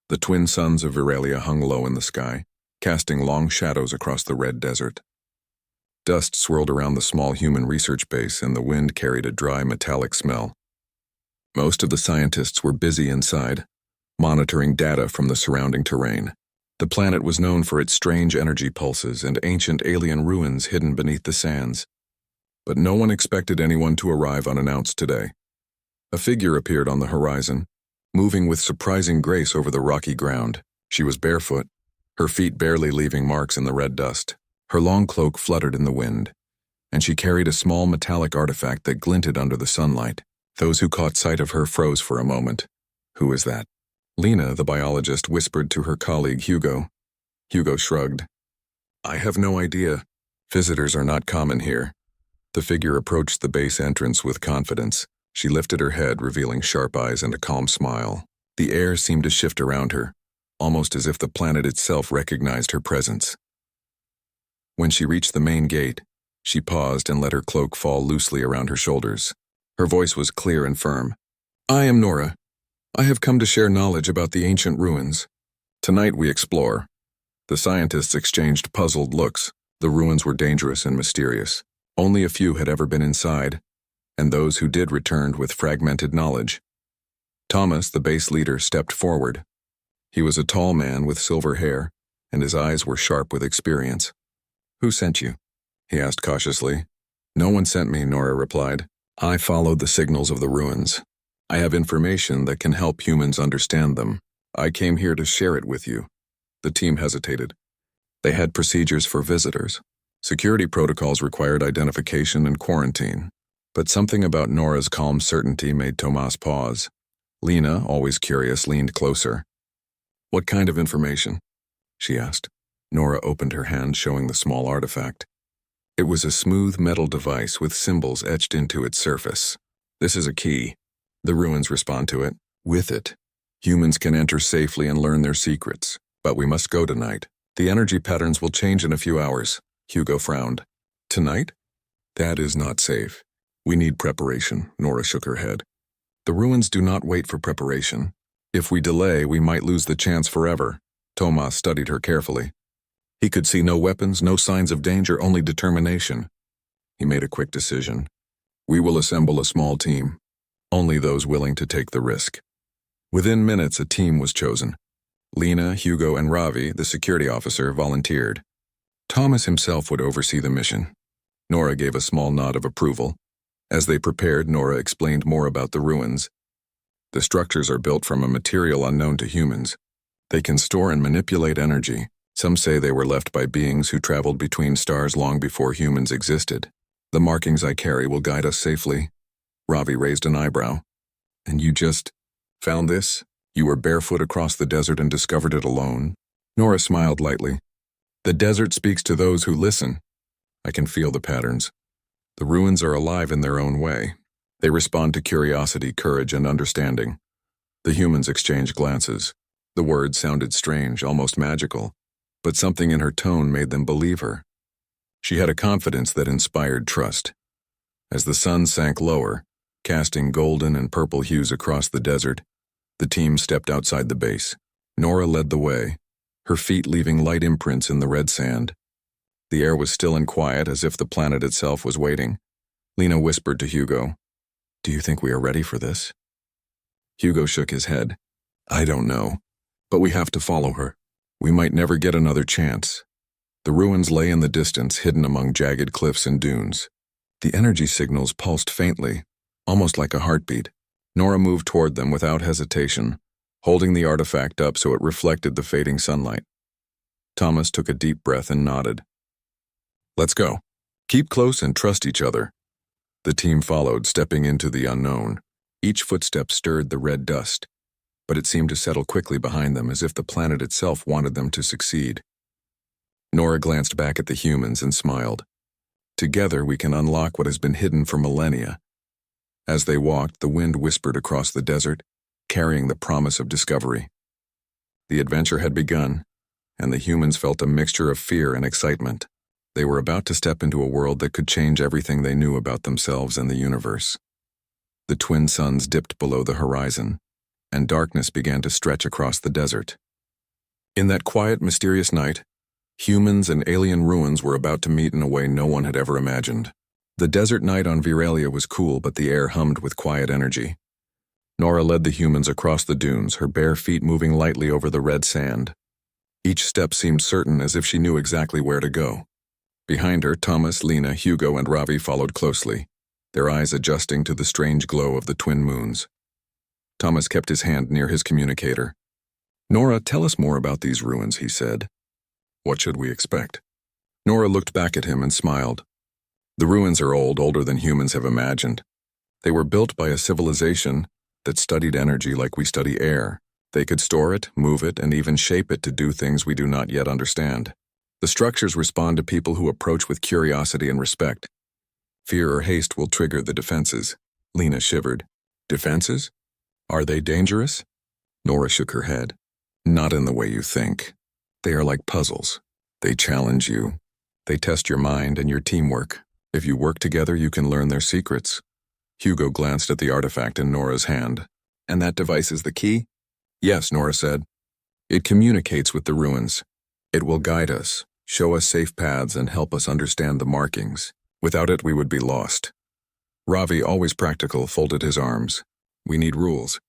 The twin suns of Viralia hung low in the sky, casting long shadows across the red desert. Dust swirled around the small human research base, and the wind carried a dry, metallic smell. Most of the scientists were busy inside, monitoring data from the surrounding terrain. The planet was known for its strange energy pulses and ancient alien ruins hidden beneath the sands. But no one expected anyone to arrive unannounced today. A figure appeared on the horizon, moving with surprising grace over the rocky ground. She was barefoot, her feet barely leaving marks in the red dust. Her long cloak fluttered in the wind, and she carried a small metallic artifact that glinted under the sunlight. Those who caught sight of her froze for a moment. Who is that? Lena, the biologist, whispered to her colleague Hugo. Hugo shrugged. I have no idea. Visitors are not common here. The figure approached the base entrance with confidence. She lifted her head, revealing sharp eyes and a calm smile. The air seemed to shift around her, almost as if the planet itself recognized her presence. When she reached the main gate, she paused and let her cloak fall loosely around her shoulders. Her voice was clear and firm. I am Nora. I have come to share knowledge about the ancient ruins. Tonight we explore. The scientists exchanged puzzled looks. The ruins were dangerous and mysterious. Only a few had ever been inside, and those who did returned with fragmented knowledge. Thomas, the base leader, stepped forward. He was a tall man with silver hair, and his eyes were sharp with experience. Who sent you? He asked cautiously. No one sent me, Nora replied. I followed the signals of the ruins. I have information that can help humans understand them. I came here to share it with you. The team hesitated. They had procedures for visitors. Security protocols required identification and quarantine. But something about Nora's calm certainty made Tomas pause. Lena, always curious, leaned closer. What kind of information? She asked. Nora opened her hand, showing the small artifact. It was a smooth metal device with symbols etched into its surface. This is a key. The ruins respond to it. With it, humans can enter safely and learn their secrets. But we must go tonight. The energy patterns will change in a few hours. Hugo frowned. Tonight? That is not safe. We need preparation, Nora shook her head. The ruins do not wait for preparation. If we delay, we might lose the chance forever. Tomas studied her carefully. He could see no weapons, no signs of danger, only determination. He made a quick decision. We will assemble a small team. Only those willing to take the risk. Within minutes, a team was chosen. Lena, Hugo, and Ravi, the security officer, volunteered. Thomas himself would oversee the mission. Nora gave a small nod of approval. As they prepared, Nora explained more about the ruins. The structures are built from a material unknown to humans. They can store and manipulate energy. Some say they were left by beings who traveled between stars long before humans existed. The markings I carry will guide us safely. Ravi raised an eyebrow. And you just found this? You were barefoot across the desert and discovered it alone? Nora smiled lightly. The desert speaks to those who listen. I can feel the patterns. The ruins are alive in their own way. They respond to curiosity, courage, and understanding. The humans exchanged glances. The words sounded strange, almost magical, but something in her tone made them believe her. She had a confidence that inspired trust. As the sun sank lower, casting golden and purple hues across the desert, the team stepped outside the base. Nora led the way, her feet leaving light imprints in the red sand. The air was still and quiet, as if the planet itself was waiting. Lena whispered to Hugo, Do you think we are ready for this? Hugo shook his head. I don't know, but we have to follow her. We might never get another chance. The ruins lay in the distance, hidden among jagged cliffs and dunes. The energy signals pulsed faintly, almost like a heartbeat. Nora moved toward them without hesitation, holding the artifact up so it reflected the fading sunlight. Thomas took a deep breath and nodded. Let's go. Keep close and trust each other. The team followed, stepping into the unknown. Each footstep stirred the red dust, but it seemed to settle quickly behind them, as if the planet itself wanted them to succeed. Nora glanced back at the humans and smiled. Together we can unlock what has been hidden for millennia. As they walked, the wind whispered across the desert, carrying the promise of discovery. The adventure had begun, and the humans felt a mixture of fear and excitement. They were about to step into a world that could change everything they knew about themselves and the universe. The twin suns dipped below the horizon, and darkness began to stretch across the desert. In that quiet, mysterious night, humans and alien ruins were about to meet in a way no one had ever imagined. The desert night on Viralia was cool, but the air hummed with quiet energy. Nora led the humans across the dunes, her bare feet moving lightly over the red sand. Each step seemed certain, as if she knew exactly where to go. Behind her, Thomas, Lena, Hugo, and Ravi followed closely, their eyes adjusting to the strange glow of the twin moons. Thomas kept his hand near his communicator. "Nora, tell us more about these ruins," he said. "What should we expect?" Nora looked back at him and smiled. "The ruins are old, older than humans have imagined. They were built by a civilization that studied energy like we study air. They could store it, move it, and even shape it to do things we do not yet understand. The structures respond to people who approach with curiosity and respect. Fear or haste will trigger the defenses." Lena shivered. "Defenses? Are they dangerous?" Nora shook her head. "Not in the way you think. They are like puzzles. They challenge you. They test your mind and your teamwork. If you work together, you can learn their secrets." Hugo glanced at the artifact in Nora's hand. "And that device is the key?" "Yes," Nora said. "It communicates with the ruins. It will guide us, show us safe paths, and help us understand the markings. Without it, we would be lost." Ravi, always practical, folded his arms. "We need rules.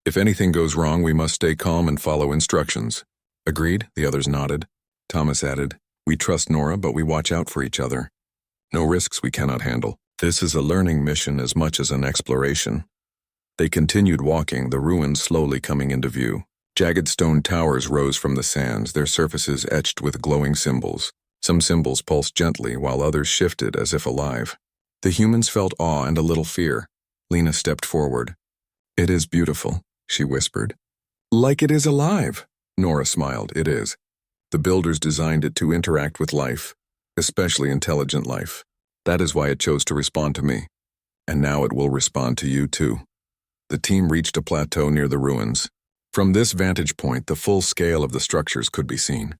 If anything goes wrong, we must stay calm and follow instructions." "Agreed," the others nodded. Thomas added, "We trust Nora, but we watch out for each other. No risks we cannot handle. This is a learning mission as much as an exploration." They continued walking, the ruins slowly coming into view. Jagged stone towers rose from the sands, their surfaces etched with glowing symbols. Some symbols pulsed gently, while others shifted as if alive. The humans felt awe and a little fear. Lena stepped forward. "It is beautiful," she whispered. "Like it is alive," Nora smiled. "It is. The builders designed it to interact with life, especially intelligent life. That is why it chose to respond to me. And now it will respond to you too." The team reached a plateau near the ruins. From this vantage point, the full scale of the structures could be seen.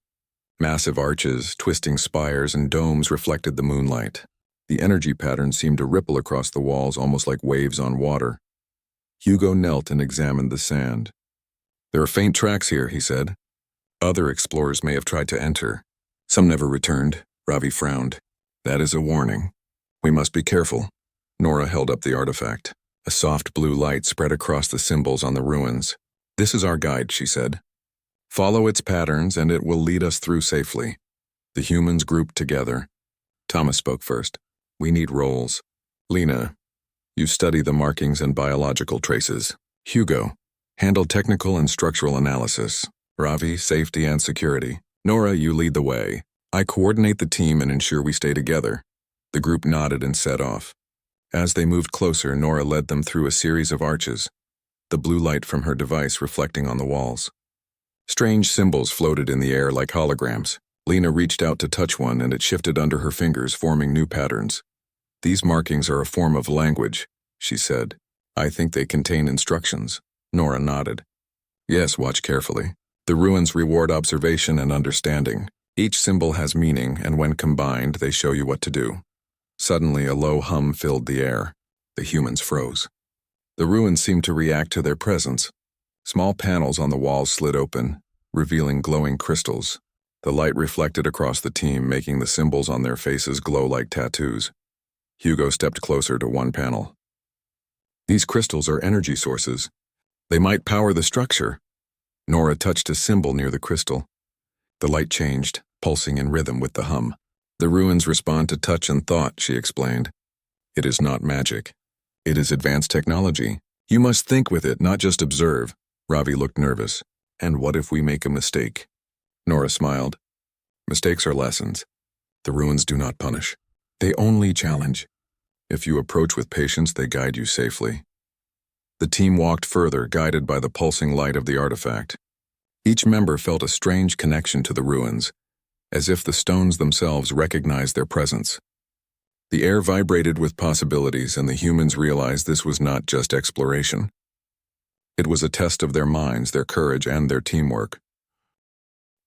Massive arches, twisting spires, and domes reflected the moonlight. The energy patterns seemed to ripple across the walls almost like waves on water. Hugo knelt and examined the sand. "There are faint tracks here," he said. "Other explorers may have tried to enter. Some never returned." Ravi frowned. "That is a warning. We must be careful." Nora held up the artifact. A soft blue light spread across the symbols on the ruins. "This is our guide," she said. "Follow its patterns and it will lead us through safely." The humans grouped together. Thomas spoke first. "We need roles. Lena, you study the markings and biological traces. Hugo, handle technical and structural analysis. Ravi, safety and security. Nora, you lead the way. I coordinate the team and ensure we stay together." The group nodded and set off. As they moved closer, Nora led them through a series of arches, the blue light from her device reflecting on the walls. Strange symbols floated in the air like holograms. Lena reached out to touch one and it shifted under her fingers, forming new patterns. "These markings are a form of language," she said. "I think they contain instructions." Nora nodded. "Yes, watch carefully. The ruins reward observation and understanding. Each symbol has meaning, and when combined, they show you what to do." Suddenly, a low hum filled the air. The humans froze. The ruins seemed to react to their presence. Small panels on the walls slid open, revealing glowing crystals. The light reflected across the team, making the symbols on their faces glow like tattoos. Hugo stepped closer to one panel. "These crystals are energy sources. They might power the structure." Nora touched a symbol near the crystal. The light changed, pulsing in rhythm with the hum. "The ruins respond to touch and thought," she explained. "It is not magic. It is advanced technology. You must think with it, not just observe." Ravi looked nervous. "And what if we make a mistake?" Nora smiled. "Mistakes are lessons. The ruins do not punish. They only challenge. If you approach with patience, they guide you safely." The team walked further, guided by the pulsing light of the artifact. Each member felt a strange connection to the ruins, as if the stones themselves recognized their presence. The air vibrated with possibilities, and the humans realized this was not just exploration. It was a test of their minds, their courage, and their teamwork.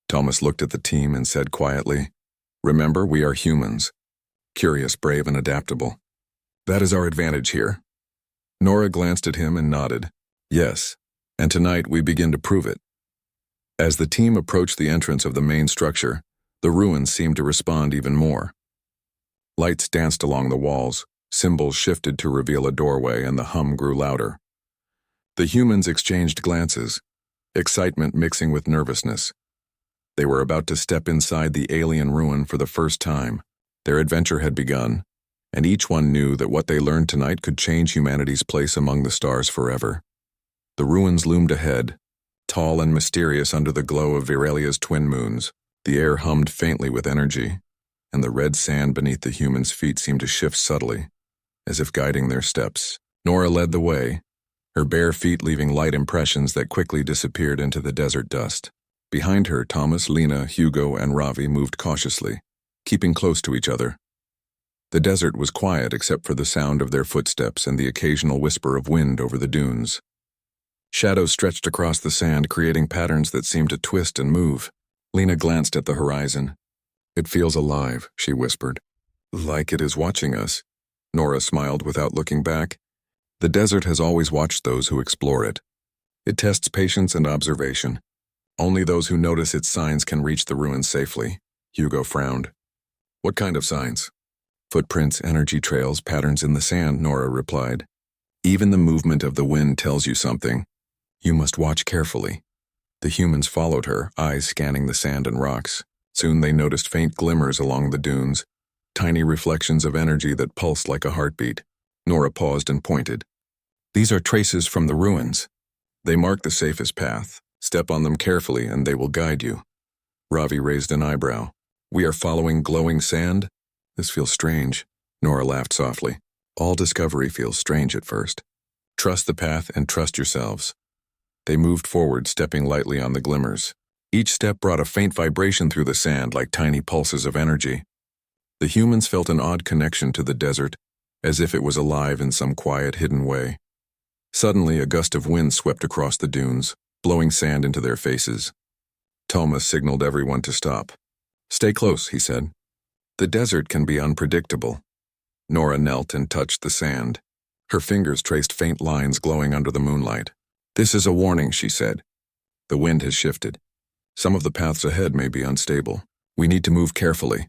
Thomas looked at the team and said quietly, "Remember, we are humans. Curious, brave, and adaptable. That is our advantage here." Nora glanced at him and nodded. "Yes, And tonight we begin to prove it. As the team approached the entrance of the main structure, the ruins seemed to respond even more. Lights danced along the walls, symbols shifted to reveal a doorway, and the hum grew louder. The humans exchanged glances, excitement mixing with nervousness. They were about to step inside the alien ruin for the first time. Their adventure had begun, and each one knew that what they learned tonight could change humanity's place among the stars forever. The ruins loomed ahead, tall and mysterious under the glow of Virelia's twin moons. The air hummed faintly with energy, and the red sand beneath the humans' feet seemed to shift subtly, as if guiding their steps. Nora led the way, her bare feet leaving light impressions that quickly disappeared into the desert dust. Behind her, Thomas, Lena, Hugo, and Ravi moved cautiously, keeping close to each other. The desert was quiet except for the sound of their footsteps and the occasional whisper of wind over the dunes. Shadows stretched across the sand, creating patterns that seemed to twist and move. Lena glanced at the horizon. "It feels alive," she whispered. "Like it is watching us." Nora smiled without looking back. The desert has always watched those who explore it. It tests patience and observation. Only those who notice its signs can reach the ruins safely. Hugo frowned. "What kind of signs?" "Footprints, energy trails, patterns in the sand," Nora replied. "Even the movement of the wind tells you something. You must watch carefully." The humans followed her, eyes scanning the sand and rocks. Soon they noticed faint glimmers along the dunes, tiny reflections of energy that pulsed like a heartbeat. Nora paused and pointed. "These are traces from the ruins. They mark the safest path. Step on them carefully and they will guide you." Ravi raised an eyebrow. "We are following glowing sand? This feels strange." Nora laughed softly. "All discovery feels strange at first. Trust the path and trust yourselves." They moved forward, stepping lightly on the glimmers. Each step brought a faint vibration through the sand like tiny pulses of energy. The humans felt an odd connection to the desert, as if it was alive in some quiet, hidden way. Suddenly, a gust of wind swept across the dunes, blowing sand into their faces. Thomas signaled everyone to stop. "Stay close," he said. "The desert can be unpredictable." Nora knelt and touched the sand. Her fingers traced faint lines glowing under the moonlight. "This is a warning," she said. "The wind has shifted. Some of the paths ahead may be unstable. We need to move carefully."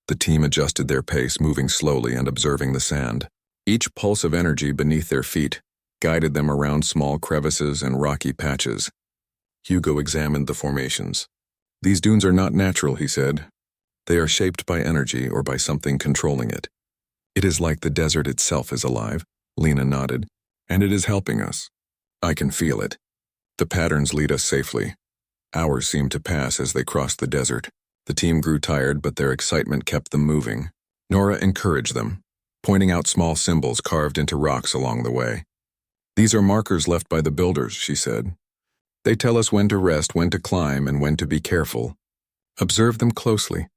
The team adjusted their pace, moving slowly and observing the sand. Each pulse of energy beneath their feet guided them around small crevices and rocky patches. Hugo examined the formations. "These dunes are not natural," he said. "They are shaped by energy or by something controlling it." "It is like the desert itself is alive," Lena nodded. "And it is helping us. I can feel it. The patterns lead us safely." Hours seemed to pass as they crossed the desert. The team grew tired, but their excitement kept them moving. Nora encouraged them, pointing out small symbols carved into rocks along the way. "These are markers left by the builders," she said. "They tell us when to rest, when to climb, and when to be careful. Observe them closely.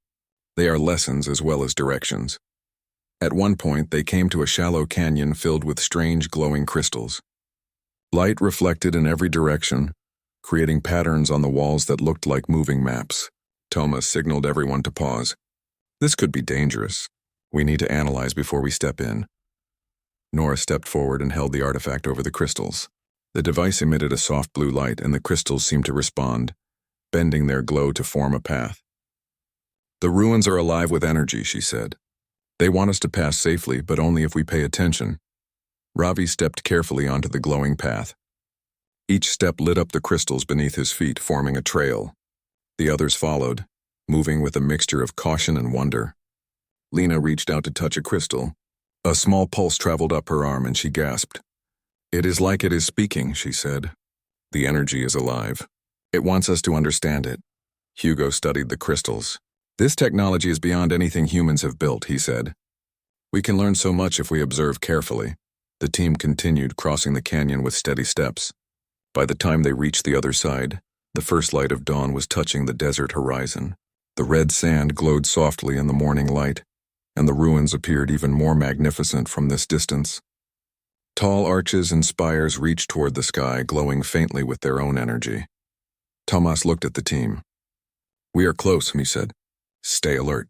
They are lessons as well as directions." At one point, they came to a shallow canyon filled with strange glowing crystals. Light reflected in every direction, creating patterns on the walls that looked like moving maps. Thomas signaled everyone to pause. "This could be dangerous. We need to analyze before we step in." Nora stepped forward and held the artifact over the crystals. The device emitted a soft blue light, and the crystals seemed to respond, bending their glow to form a path. "The ruins are alive with energy," she said. "They want us to pass safely, but only if we pay attention." Ravi stepped carefully onto the glowing path. Each step lit up the crystals beneath his feet, forming a trail. The others followed, moving with a mixture of caution and wonder. Lena reached out to touch a crystal. A small pulse traveled up her arm and she gasped. "It is like it is speaking," she said. "The energy is alive. It wants us to understand it." Hugo studied the crystals. "This technology is beyond anything humans have built," he said. "We can learn so much if we observe carefully." The team continued, crossing the canyon with steady steps. By the time they reached the other side, the first light of dawn was touching the desert horizon. The red sand glowed softly in the morning light, and the ruins appeared even more magnificent from this distance. Tall arches and spires reached toward the sky, glowing faintly with their own energy. Thomas looked at the team. "We are close," he said. "Stay alert.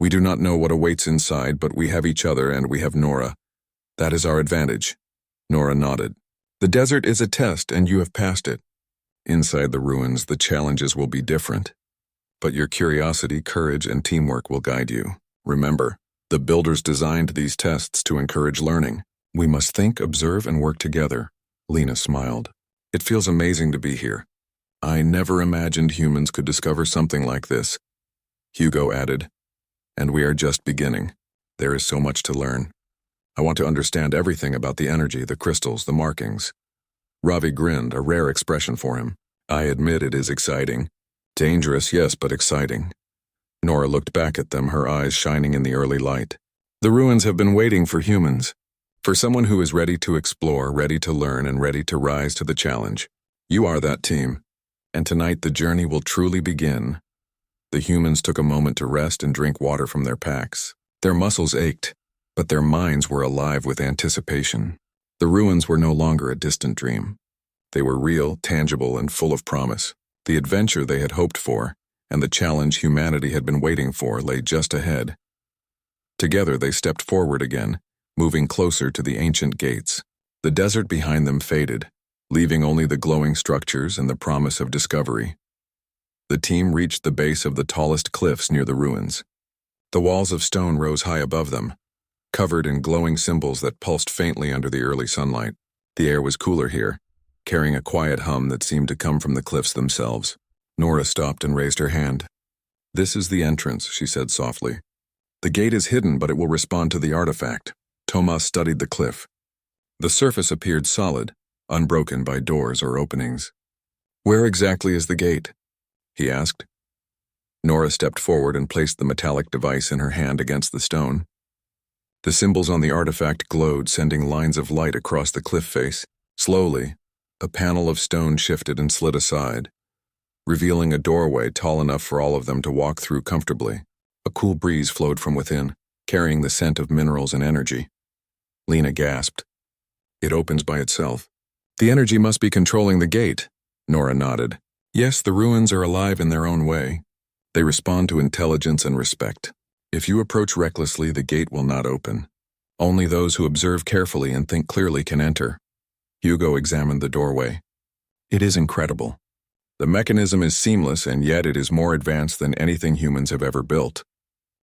We do not know what awaits inside, but we have each other and we have Nora. That is our advantage." Nora nodded. The desert is a test, and you have passed it. Inside the ruins, the challenges will be different. But your curiosity, courage, and teamwork will guide you. Remember, the builders designed these tests to encourage learning. We must think, observe, and work together. Lena smiled. It feels amazing to be here. I never imagined humans could discover something like this. Hugo added, and we are just beginning. There is so much to learn. I want to understand everything about the energy, the crystals, the markings. Ravi grinned, a rare expression for him. I admit it is exciting. Dangerous, yes, but exciting. Nora looked back at them, her eyes shining in the early light. The ruins have been waiting for humans. For someone who is ready to explore, ready to learn, and ready to rise to the challenge. You are that team. And tonight the journey will truly begin. The humans took a moment to rest and drink water from their packs. Their muscles ached, but their minds were alive with anticipation. The ruins were no longer a distant dream. They were real, tangible, and full of promise. The adventure they had hoped for, and the challenge humanity had been waiting for, lay just ahead. Together they stepped forward again, moving closer to the ancient gates. The desert behind them faded, leaving only the glowing structures and the promise of discovery. The team reached the base of the tallest cliffs near the ruins. The walls of stone rose high above them, covered in glowing symbols that pulsed faintly under the early sunlight. The air was cooler here, carrying a quiet hum that seemed to come from the cliffs themselves. Nora stopped and raised her hand. This is the entrance, she said softly. The gate is hidden, but it will respond to the artifact. Thomas studied the cliff. The surface appeared solid, unbroken by doors or openings. Where exactly is the gate? He asked. Nora stepped forward and placed the metallic device in her hand against the stone. The symbols on the artifact glowed, sending lines of light across the cliff face. Slowly, a panel of stone shifted and slid aside, revealing a doorway tall enough for all of them to walk through comfortably. A cool breeze flowed from within, carrying the scent of minerals and energy. Lena gasped. It opens by itself. The energy must be controlling the gate. Nora nodded. Yes, the ruins are alive in their own way. They respond to intelligence and respect. If you approach recklessly, the gate will not open. Only those who observe carefully and think clearly can enter. Hugo examined the doorway. It is incredible. The mechanism is seamless, and yet it is more advanced than anything humans have ever built.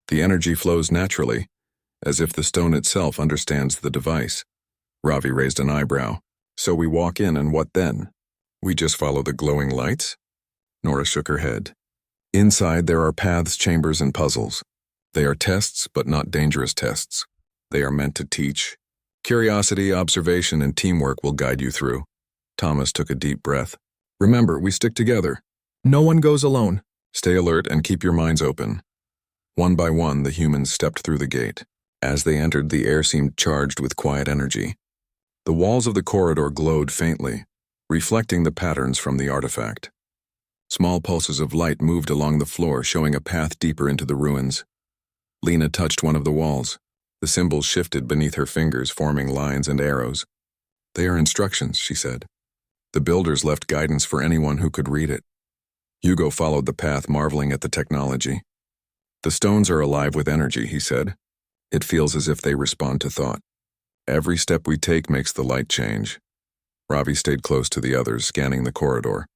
The energy flows naturally, as if the stone itself understands the device. Ravi raised an eyebrow. So we walk in, and what then? We just follow the glowing lights? Nora shook her head. Inside there are paths, chambers, and puzzles. They are tests, but not dangerous tests. They are meant to teach. Curiosity, observation, and teamwork will guide you through. Thomas took a deep breath. Remember, we stick together. No one goes alone. Stay alert and keep your minds open. One by one, the humans stepped through the gate. As they entered, the air seemed charged with quiet energy. The walls of the corridor glowed faintly, reflecting the patterns from the artifact. Small pulses of light moved along the floor, showing a path deeper into the ruins. Lena touched one of the walls. The symbols shifted beneath her fingers, forming lines and arrows. They are instructions, she said. The builders left guidance for anyone who could read it. Hugo followed the path, marveling at the technology. The stones are alive with energy, he said. It feels as if they respond to thought. Every step we take makes the light change. Ravi stayed close to the others, scanning the corridor.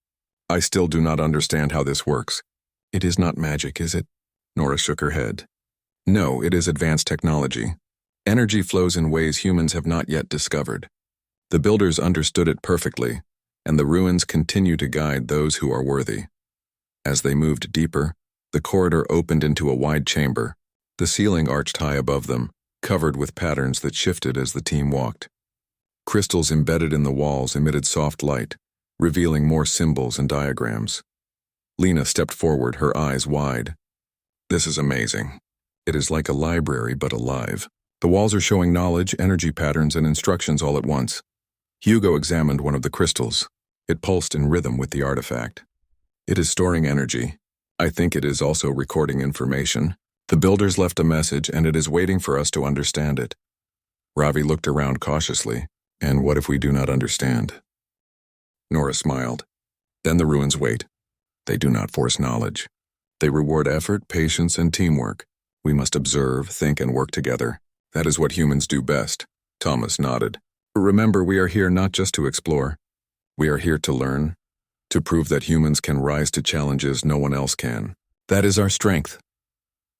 I still do not understand how this works. It is not magic, is it? Nora shook her head. No, it is advanced technology. Energy flows in ways humans have not yet discovered. The builders understood it perfectly, and the ruins continue to guide those who are worthy. As they moved deeper, the corridor opened into a wide chamber. The ceiling arched high above them, covered with patterns that shifted as the team walked. Crystals embedded in the walls emitted soft light, revealing more symbols and diagrams. Lena stepped forward, her eyes wide. This is amazing. It is like a library, but alive. The walls are showing knowledge, energy patterns, and instructions all at once. Hugo examined one of the crystals. It pulsed in rhythm with the artifact. It is storing energy. I think it is also recording information. The builders left a message, and it is waiting for us to understand it. Ravi looked around cautiously. And what if we do not understand? Nora smiled. Then the ruins wait. They do not force knowledge. They reward effort, patience, and teamwork. We must observe, think, and work together. That is what humans do best. Thomas nodded. Remember, we are here not just to explore. We are here to learn, to prove that humans can rise to challenges no one else can. That is our strength.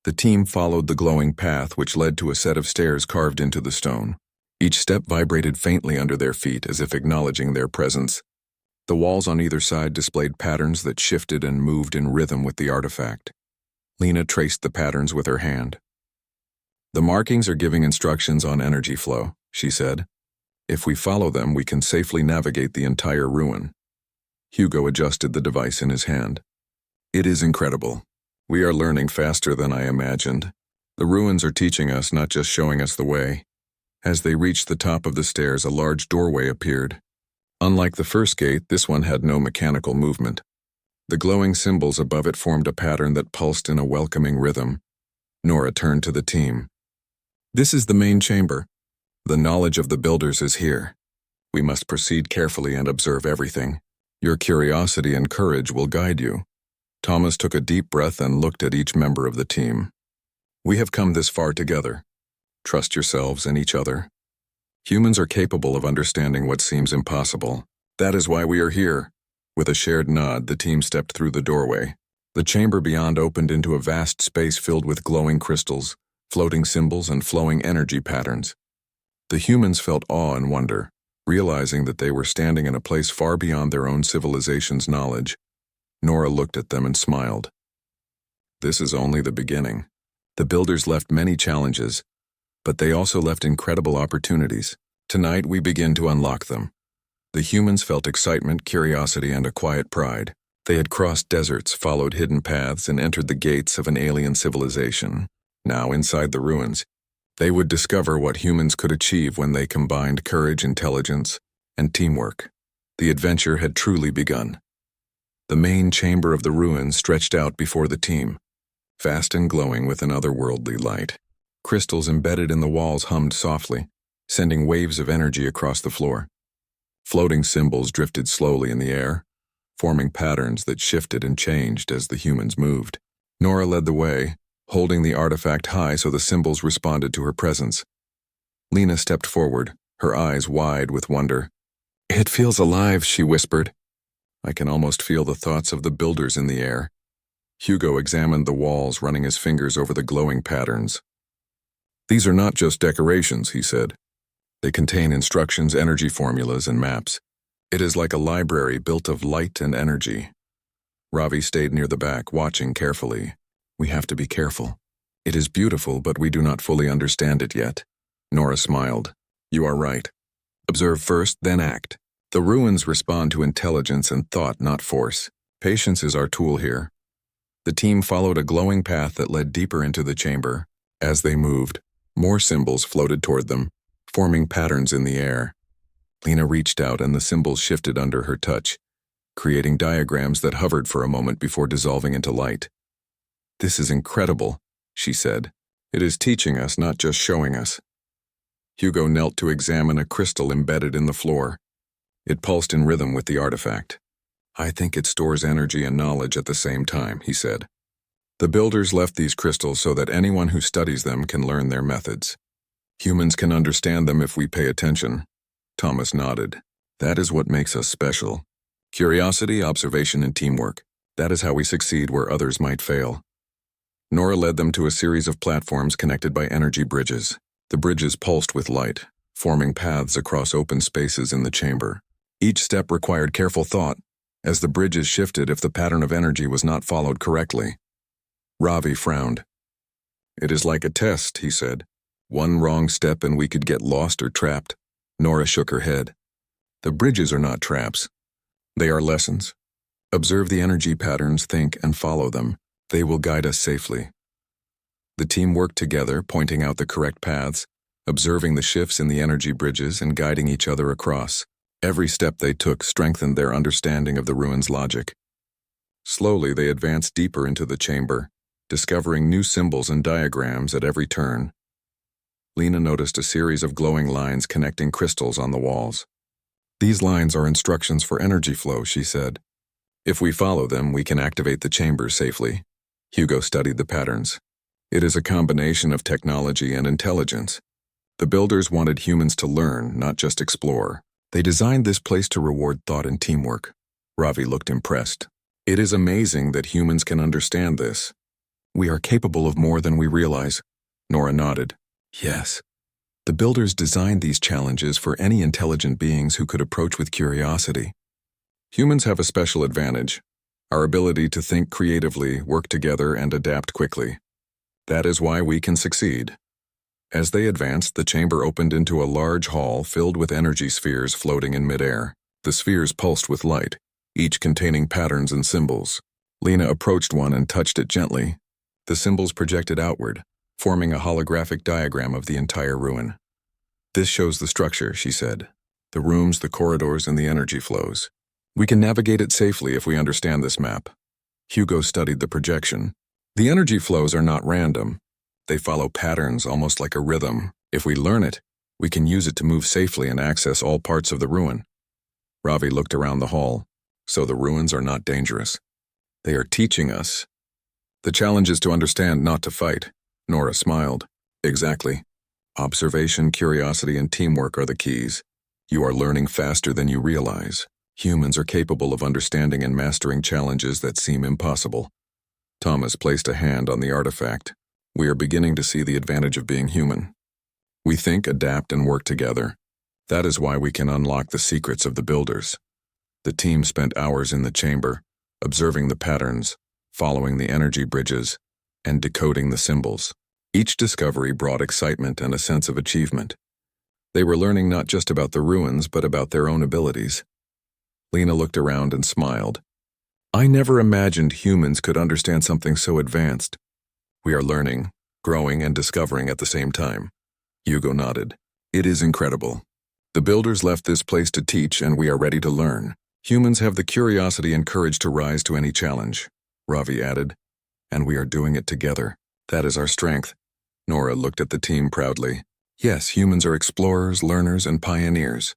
The team followed the glowing path which led to a set of stairs carved into the stone. Each step vibrated faintly under their feet as if acknowledging their presence. The walls on either side displayed patterns that shifted and moved in rhythm with the artifact. Lena traced the patterns with her hand. The markings are giving instructions on energy flow, she said. If we follow them, we can safely navigate the entire ruin. Hugo adjusted the device in his hand. It is incredible. We are learning faster than I imagined. The ruins are teaching us, not just showing us the way. As they reached the top of the stairs, a large doorway appeared. Unlike the first gate, this one had no mechanical movement. The glowing symbols above it formed a pattern that pulsed in a welcoming rhythm. Nora turned to the team. This is the main chamber. The knowledge of the builders is here. We must proceed carefully and observe everything. Your curiosity and courage will guide you. Thomas took a deep breath and looked at each member of the team. We have come this far together. Trust yourselves and each other. Humans are capable of understanding what seems impossible. That is why we are here. With a shared nod, the team stepped through the doorway. The chamber beyond opened into a vast space filled with glowing crystals, floating symbols, and flowing energy patterns. The humans felt awe and wonder, realizing that they were standing in a place far beyond their own civilization's knowledge. Nora looked at them and smiled. This is only the beginning. The builders left many challenges, but they also left incredible opportunities. Tonight we begin to unlock them. The humans felt excitement, curiosity, and a quiet pride. They had crossed deserts, followed hidden paths, and entered the gates of an alien civilization. Now, inside the ruins, they would discover what humans could achieve when they combined courage, intelligence, and teamwork. The adventure had truly begun. The main chamber of the ruins stretched out before the team, vast and glowing with an otherworldly light. Crystals embedded in the walls hummed softly, sending waves of energy across the floor. Floating symbols drifted slowly in the air, forming patterns that shifted and changed as the humans moved. Nora led the way, holding the artifact high so the symbols responded to her presence. Lena stepped forward, her eyes wide with wonder. It feels alive, she whispered. I can almost feel the thoughts of the builders in the air. Hugo examined the walls, running his fingers over the glowing patterns. These are not just decorations, he said. They contain instructions, energy formulas, and maps. It is like a library built of light and energy. Ravi stayed near the back, watching carefully. We have to be careful. It is beautiful, but we do not fully understand it yet. Nora smiled. You are right. Observe first, then act. The ruins respond to intelligence and thought, not force. Patience is our tool here. The team followed a glowing path that led deeper into the chamber. As they moved, more symbols floated toward them, forming patterns in the air. Lena reached out and the symbols shifted under her touch, creating diagrams that hovered for a moment before dissolving into light. This is incredible, she said. It is teaching us, not just showing us. Hugo knelt to examine a crystal embedded in the floor. It pulsed in rhythm with the artifact. I think it stores energy and knowledge at the same time, he said. The builders left these crystals so that anyone who studies them can learn their methods. Humans can understand them if we pay attention. Thomas nodded. That is what makes us special. Curiosity, observation, and teamwork. That is how we succeed where others might fail. Nora led them to a series of platforms connected by energy bridges. The bridges pulsed with light, forming paths across open spaces in the chamber. Each step required careful thought, as the bridges shifted if the pattern of energy was not followed correctly. Ravi frowned. It is like a test, he said. One wrong step and we could get lost or trapped. Nora shook her head. The bridges are not traps. They are lessons. Observe the energy patterns, think, and follow them. They will guide us safely. The team worked together, pointing out the correct paths, observing the shifts in the energy bridges and guiding each other across. Every step they took strengthened their understanding of the ruins' logic. Slowly, they advanced deeper into the chamber, discovering new symbols and diagrams at every turn. Lena noticed a series of glowing lines connecting crystals on the walls. These lines are instructions for energy flow, she said. If we follow them, we can activate the chamber safely. Hugo studied the patterns. It is a combination of technology and intelligence. The builders wanted humans to learn, not just explore. They designed this place to reward thought and teamwork. Ravi looked impressed. It is amazing that humans can understand this. We are capable of more than we realize. Nora nodded. Yes. The builders designed these challenges for any intelligent beings who could approach with curiosity. Humans have a special advantage, our ability to think creatively, work together, and adapt quickly. That is why we can succeed. As they advanced, the chamber opened into a large hall filled with energy spheres floating in midair. The spheres pulsed with light, each containing patterns and symbols. Lena approached one and touched it gently. The symbols projected outward, forming a holographic diagram of the entire ruin. This shows the structure, she said. The rooms, the corridors, and the energy flows. We can navigate it safely if we understand this map. Hugo studied the projection. The energy flows are not random. They follow patterns almost like a rhythm. If we learn it, we can use it to move safely and access all parts of the ruin. Ravi looked around the hall. So the ruins are not dangerous. They are teaching us. The challenge is to understand, not to fight. Nora smiled. Exactly. Observation, curiosity, and teamwork are the keys. You are learning faster than you realize. Humans are capable of understanding and mastering challenges that seem impossible. Thomas placed a hand on the artifact. We are beginning to see the advantage of being human. We think, adapt, and work together. That is why we can unlock the secrets of the builders. The team spent hours in the chamber, observing the patterns, following the energy bridges, and decoding the symbols. Each discovery brought excitement and a sense of achievement. They were learning not just about the ruins, but about their own abilities. Lena looked around and smiled. I never imagined humans could understand something so advanced. We are learning, growing, and discovering at the same time. Hugo nodded. It is incredible. The builders left this place to teach, and we are ready to learn. Humans have the curiosity and courage to rise to any challenge, Ravi added. And we are doing it together. That is our strength. Nora looked at the team proudly. Yes, humans are explorers, learners, and pioneers.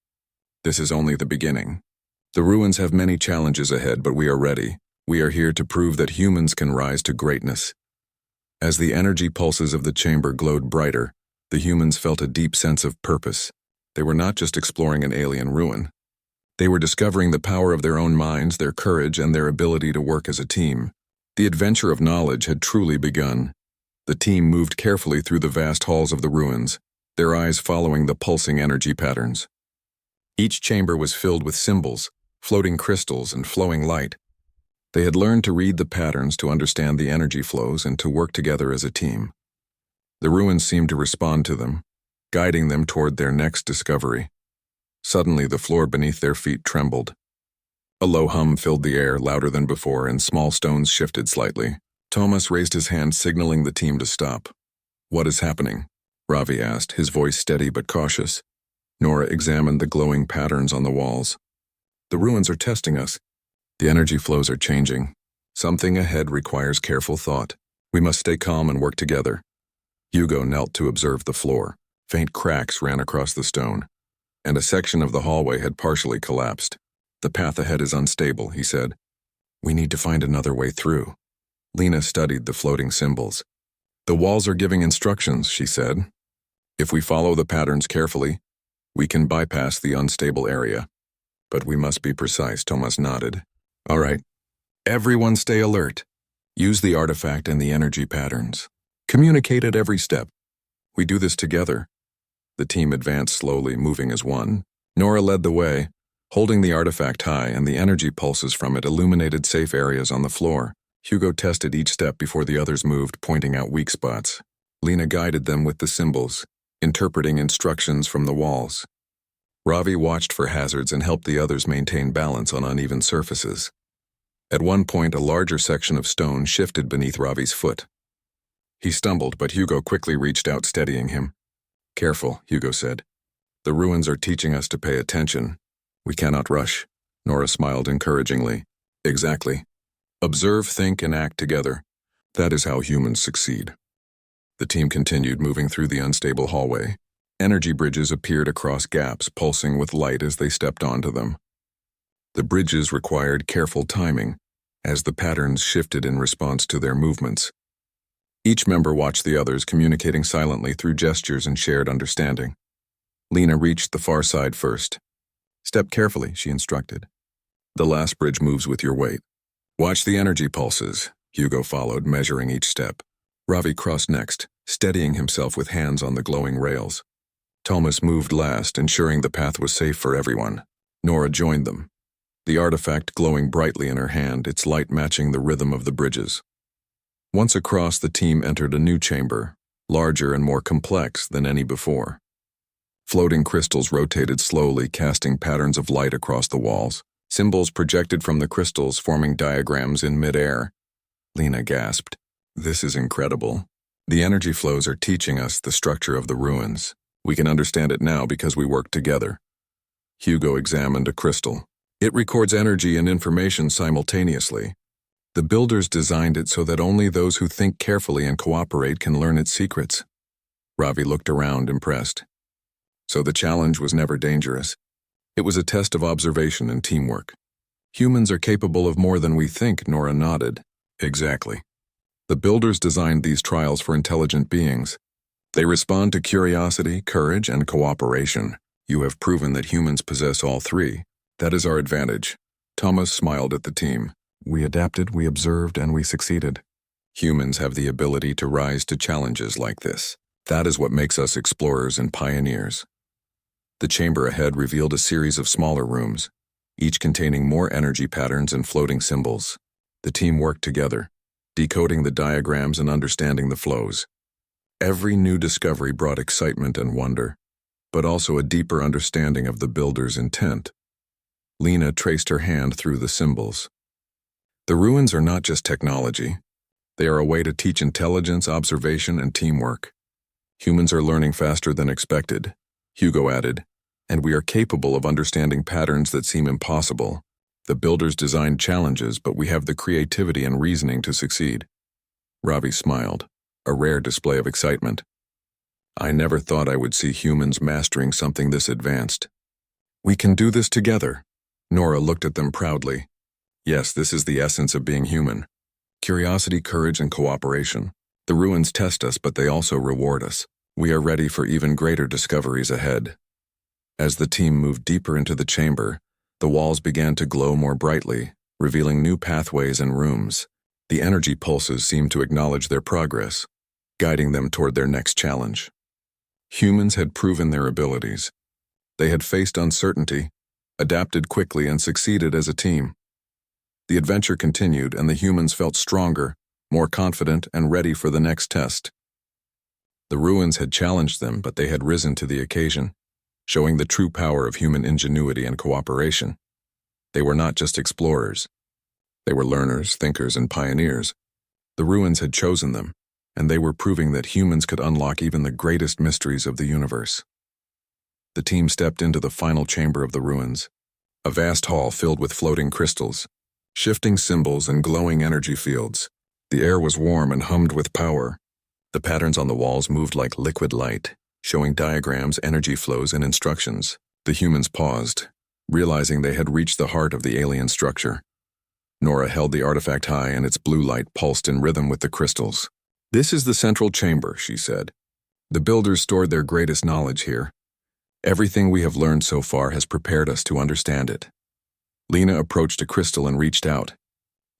This is only the beginning. The ruins have many challenges ahead, but we are ready. We are here to prove that humans can rise to greatness. As the energy pulses of the chamber glowed brighter, the humans felt a deep sense of purpose. They were not just exploring an alien ruin. They were discovering the power of their own minds, their courage, and their ability to work as a team. The adventure of knowledge had truly begun. The team moved carefully through the vast halls of the ruins, their eyes following the pulsing energy patterns. Each chamber was filled with symbols, floating crystals, and flowing light. They had learned to read the patterns, to understand the energy flows, and to work together as a team. The ruins seemed to respond to them, guiding them toward their next discovery. Suddenly, the floor beneath their feet trembled. A low hum filled the air, louder than before, and small stones shifted slightly. Thomas raised his hand, signaling the team to stop. What is happening? Ravi asked, his voice steady but cautious. Nora examined the glowing patterns on the walls. The ruins are testing us. The energy flows are changing. Something ahead requires careful thought. We must stay calm and work together. Hugo knelt to observe the floor. Faint cracks ran across the stone, and a section of the hallway had partially collapsed. The path ahead is unstable, he said. We need to find another way through. Lena studied the floating symbols. The walls are giving instructions, she said. If we follow the patterns carefully, we can bypass the unstable area. But we must be precise, Thomas nodded. All right. Everyone stay alert. Use the artifact and the energy patterns. Communicate at every step. We do this together. The team advanced slowly, moving as one. Nora led the way, holding the artifact high, and the energy pulses from it illuminated safe areas on the floor. Hugo tested each step before the others moved, pointing out weak spots. Lena guided them with the symbols, interpreting instructions from the walls. Ravi watched for hazards and helped the others maintain balance on uneven surfaces. At one point, a larger section of stone shifted beneath Ravi's foot. He stumbled, but Hugo quickly reached out, steadying him. Careful, Hugo said. The ruins are teaching us to pay attention. We cannot rush. Nora smiled encouragingly. Exactly. Observe, think, and act together. That is how humans succeed. The team continued, moving through the unstable hallway. Energy bridges appeared across gaps, pulsing with light as they stepped onto them. The bridges required careful timing, as the patterns shifted in response to their movements. Each member watched the others, communicating silently through gestures and shared understanding. Lena reached the far side first. "Step carefully," she instructed. "The last bridge moves with your weight. Watch the energy pulses." Hugo followed, measuring each step. Ravi crossed next, steadying himself with hands on the glowing rails. Thomas moved last, ensuring the path was safe for everyone. Nora joined them, the artifact glowing brightly in her hand, its light matching the rhythm of the bridges. Once across, the team entered a new chamber, larger and more complex than any before. Floating crystals rotated slowly, casting patterns of light across the walls. Symbols projected from the crystals, forming diagrams in mid-air. Lena gasped. "This is incredible. The energy flows are teaching us the structure of the ruins. We can understand it now because we work together." Hugo examined a crystal. "It records energy and information simultaneously. The builders designed it so that only those who think carefully and cooperate can learn its secrets." Ravi looked around, impressed. So the challenge was never dangerous. It was a test of observation and teamwork. "Humans are capable of more than we think," Nora nodded. "Exactly. The builders designed these trials for intelligent beings. They respond to curiosity, courage, and cooperation. You have proven that humans possess all three. That is our advantage." Thomas smiled at the team. "We adapted, we observed, and we succeeded. Humans have the ability to rise to challenges like this. That is what makes us explorers and pioneers." The chamber ahead revealed a series of smaller rooms, each containing more energy patterns and floating symbols. The team worked together, decoding the diagrams and understanding the flows. Every new discovery brought excitement and wonder, but also a deeper understanding of the builder's intent. Lena traced her hand through the symbols. The ruins are not just technology. They are a way to teach intelligence, observation, and teamwork. Humans are learning faster than expected, Hugo added, and we are capable of understanding patterns that seem impossible. The builders designed challenges, but we have the creativity and reasoning to succeed. Ravi smiled, a rare display of excitement. "I never thought I would see humans mastering something this advanced." "We can do this together." Nora looked at them proudly. "Yes, this is the essence of being human. Curiosity, courage, and cooperation. The ruins test us, but they also reward us. We are ready for even greater discoveries ahead." As the team moved deeper into the chamber, the walls began to glow more brightly, revealing new pathways and rooms. The energy pulses seemed to acknowledge their progress, guiding them toward their next challenge. Humans had proven their abilities. They had faced uncertainty, adapted quickly, and succeeded as a team. The adventure continued, and the humans felt stronger, more confident, and ready for the next test. The ruins had challenged them, but they had risen to the occasion, showing the true power of human ingenuity and cooperation. They were not just explorers. They were learners, thinkers, and pioneers. The ruins had chosen them, and they were proving that humans could unlock even the greatest mysteries of the universe. The team stepped into the final chamber of the ruins, a vast hall filled with floating crystals, shifting symbols, and glowing energy fields. The air was warm and hummed with power. The patterns on the walls moved like liquid light, showing diagrams, energy flows, and instructions. The humans paused, realizing they had reached the heart of the alien structure. Nora held the artifact high, and its blue light pulsed in rhythm with the crystals. "This is the central chamber," she said. "The builders stored their greatest knowledge here. Everything we have learned so far has prepared us to understand it." Lena approached a crystal and reached out.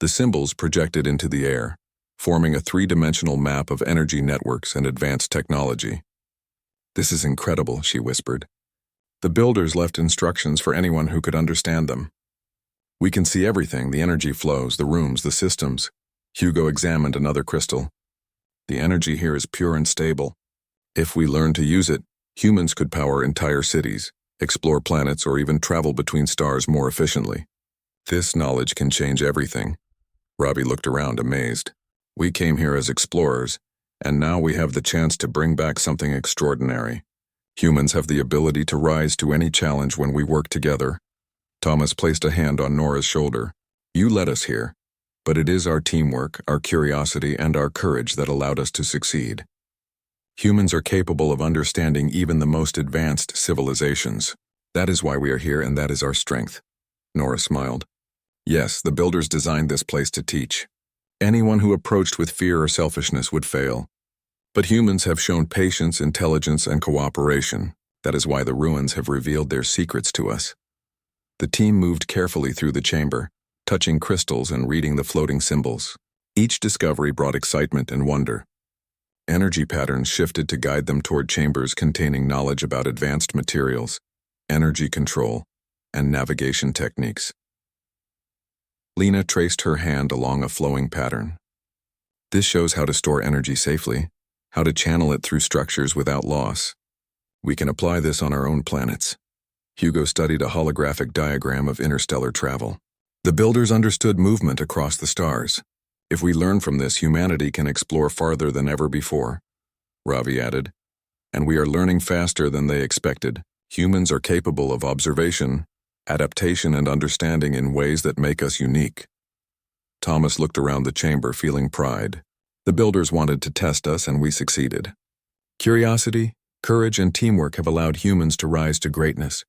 The symbols projected into the air, forming a three-dimensional map of energy networks and advanced technology. "This is incredible," she whispered. "The builders left instructions for anyone who could understand them. We can see everything, the energy flows, the rooms, the systems." Hugo examined another crystal. "The energy here is pure and stable. If we learn to use it, humans could power entire cities, explore planets, or even travel between stars more efficiently. This knowledge can change everything." Robbie looked around, amazed. "We came here as explorers, and now we have the chance to bring back something extraordinary. Humans have the ability to rise to any challenge when we work together." Thomas placed a hand on Nora's shoulder. "You led us here, but it is our teamwork, our curiosity, and our courage that allowed us to succeed. Humans are capable of understanding even the most advanced civilizations. That is why we are here, and that is our strength." Nora smiled. "Yes, the builders designed this place to teach. Anyone who approached with fear or selfishness would fail. But humans have shown patience, intelligence, and cooperation. That is why the ruins have revealed their secrets to us. The team moved carefully through the chamber, touching crystals and reading the floating symbols. Each discovery brought excitement and wonder. Energy patterns shifted to guide them toward chambers containing knowledge about advanced materials, energy control, and navigation techniques. Lena traced her hand along a flowing pattern. This shows how to store energy safely, how to channel it through structures without loss. We can apply this on our own planets. Hugo studied a holographic diagram of interstellar travel. The builders understood movement across the stars. If we learn from this, humanity can explore farther than ever before, Ravi added. And we are learning faster than they expected. Humans are capable of observation, adaptation, and understanding in ways that make us unique. Thomas looked around the chamber, feeling pride. The builders wanted to test us, and we succeeded. Curiosity, courage, and teamwork have allowed humans to rise to greatness.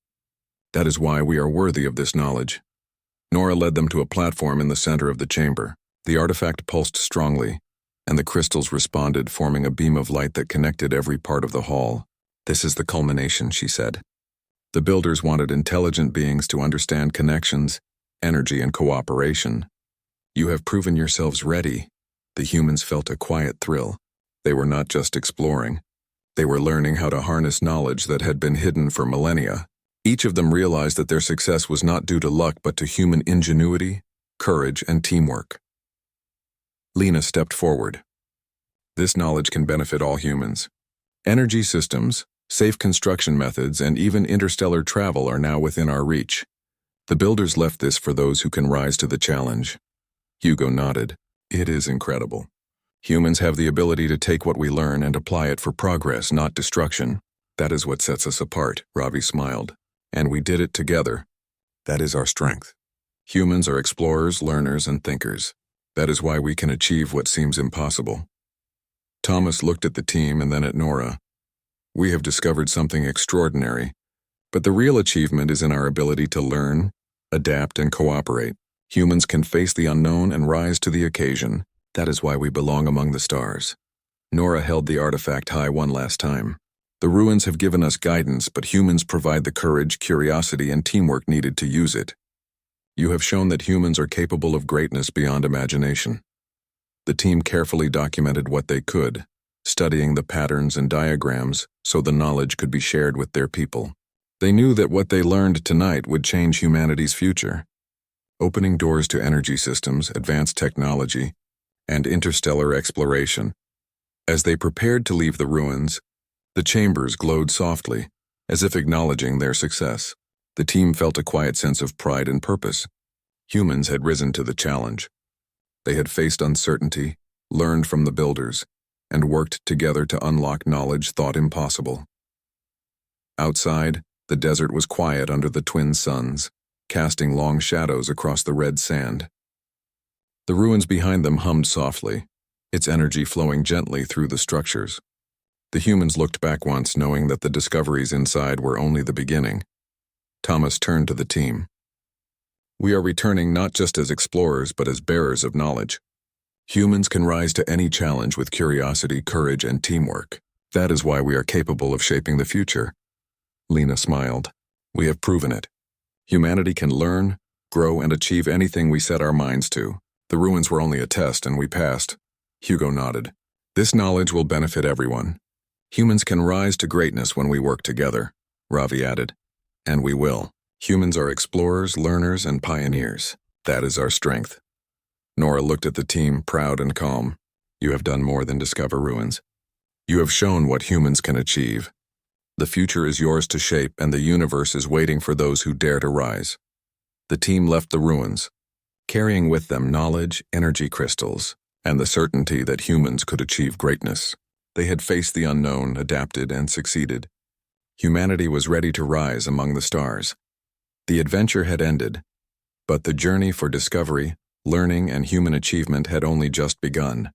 That is why we are worthy of this knowledge. Nora led them to a platform in the center of the chamber. The artifact pulsed strongly, and the crystals responded, forming a beam of light that connected every part of the hall. This is the culmination, she said. The builders wanted intelligent beings to understand connections, energy, and cooperation. You have proven yourselves ready. The humans felt a quiet thrill. They were not just exploring. They were learning how to harness knowledge that had been hidden for millennia. Each of them realized that their success was not due to luck but to human ingenuity, courage, and teamwork. Lena stepped forward. This knowledge can benefit all humans. Energy systems, safe construction methods, and even interstellar travel are now within our reach. The builders left this for those who can rise to the challenge. Hugo nodded. It is incredible. Humans have the ability to take what we learn and apply it for progress, not destruction. That is what sets us apart, Ravi smiled. And we did it together. That is our strength. Humans are explorers, learners, and thinkers. That is why we can achieve what seems impossible. Thomas looked at the team and then at Nora. We have discovered something extraordinary, but the real achievement is in our ability to learn, adapt, and cooperate. Humans can face the unknown and rise to the occasion. That is why we belong among the stars. Nora held the artifact high one last time. The ruins have given us guidance, but humans provide the courage, curiosity, and teamwork needed to use it. You have shown that humans are capable of greatness beyond imagination. The team carefully documented what they could, studying the patterns and diagrams so the knowledge could be shared with their people. They knew that what they learned tonight would change humanity's future, opening doors to energy systems, advanced technology, and interstellar exploration. As they prepared to leave the ruins, the chambers glowed softly, as if acknowledging their success. The team felt a quiet sense of pride and purpose. Humans had risen to the challenge. They had faced uncertainty, learned from the builders, and worked together to unlock knowledge thought impossible. Outside, the desert was quiet under the twin suns, casting long shadows across the red sand. The ruins behind them hummed softly, its energy flowing gently through the structures. The humans looked back once, knowing that the discoveries inside were only the beginning. Thomas turned to the team. We are returning not just as explorers, but as bearers of knowledge. Humans can rise to any challenge with curiosity, courage, and teamwork. That is why we are capable of shaping the future. Lena smiled. We have proven it. Humanity can learn, grow, and achieve anything we set our minds to. The ruins were only a test, and we passed. Hugo nodded. This knowledge will benefit everyone. Humans can rise to greatness when we work together, Ravi added. And we will. Humans are explorers, learners, and pioneers. That is our strength. Nora looked at the team, proud and calm. You have done more than discover ruins. You have shown what humans can achieve. The future is yours to shape, and the universe is waiting for those who dare to rise. The team left the ruins, carrying with them knowledge, energy crystals, and the certainty that humans could achieve greatness. They had faced the unknown, adapted, and succeeded. Humanity was ready to rise among the stars. The adventure had ended, but the journey for discovery, learning, and human achievement had only just begun.